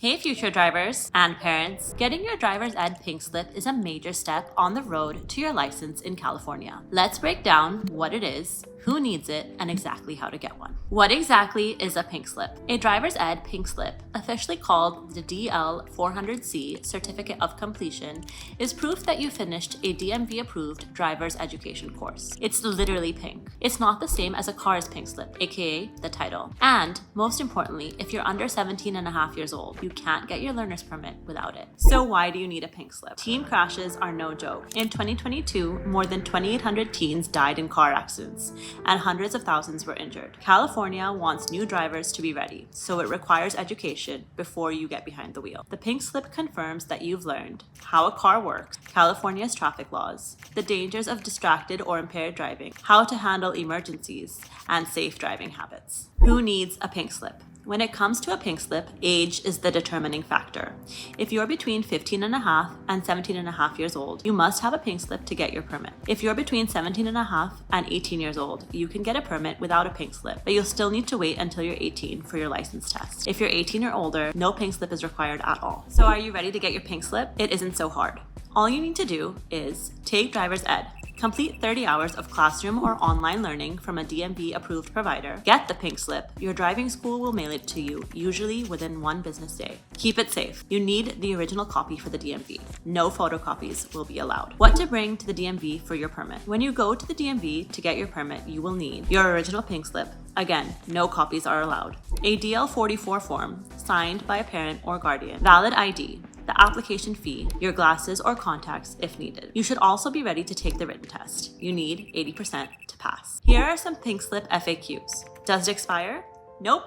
Hey future drivers and parents, getting your driver's ed pink slip is a major step on the road to your license in California. Let's break down what it is, who needs it, and exactly how to get one. What exactly is a pink slip? A driver's ed pink slip, officially called the DL400C Certificate of Completion, is proof that you finished a DMV approved driver's education course. It's literally pink. It's not the same as a car's pink slip, aka the title. And most importantly, if you're under 17 and a half years old, you can't get your learner's permit without it. So why do you need a pink slip? Teen crashes are no joke. In 2022, more than 2,800 teens died in car accidents, and hundreds of thousands were injured. California wants new drivers to be ready, so it requires education before you get behind the wheel. The pink slip confirms that you've learned how a car works, California's traffic laws, the dangers of distracted or impaired driving, how to handle emergencies, and safe driving habits. Who needs a pink slip? When it comes to a pink slip, age is the determining factor. If you're between 15 and a half and 17 and a half years old, you must have a pink slip to get your permit. If you're between 17 and a half and 18 years old, you can get a permit without a pink slip, but you'll still need to wait until you're 18 for your license test. If you're 18 or older, no pink slip is required at all. So are you ready to get your pink slip? It isn't so hard. All you need to do is take driver's ed. Complete 30 hours of classroom or online learning from a DMV approved provider. Get the pink slip. Your driving school will mail it to you, usually within 1 business day. Keep it safe. You need the original copy for the DMV. No photocopies will be allowed. What to bring to the DMV for your permit? When you go to the DMV to get your permit, you will need your original pink slip. Again, no copies are allowed. A DL44 form signed by a parent or guardian. Valid ID. The application fee, your glasses or contacts if needed. You should also be ready to take the written test. You need 80% to pass. Here are some pink slip FAQs. Does it expire? Nope.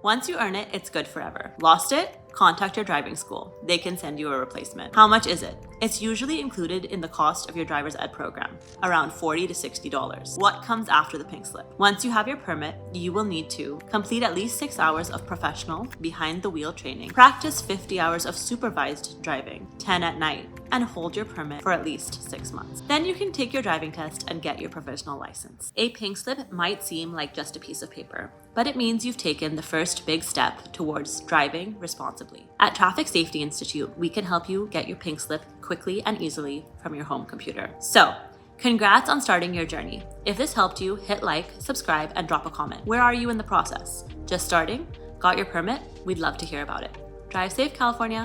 Once you earn it, it's good forever. Lost it? Contact your driving school. They can send you a replacement. How much is it? It's usually included in the cost of your driver's ed program, around $40 to $60. What comes after the pink slip? Once you have your permit, you will need to complete at least 6 hours of professional behind-the-wheel training, practice 50 hours of supervised driving, 10 at night, and hold your permit for at least 6 months. Then you can take your driving test and get your provisional license. A pink slip might seem like just a piece of paper, but it means you've taken the first big step towards driving responsibly. At Traffic Safety Institute, we can help you get your pink slip quickly and easily from your home computer. So, congrats on starting your journey. If this helped you, hit like, subscribe, and drop a comment. Where are you in the process? Just starting? Got your permit? We'd love to hear about it. Drive safe, California.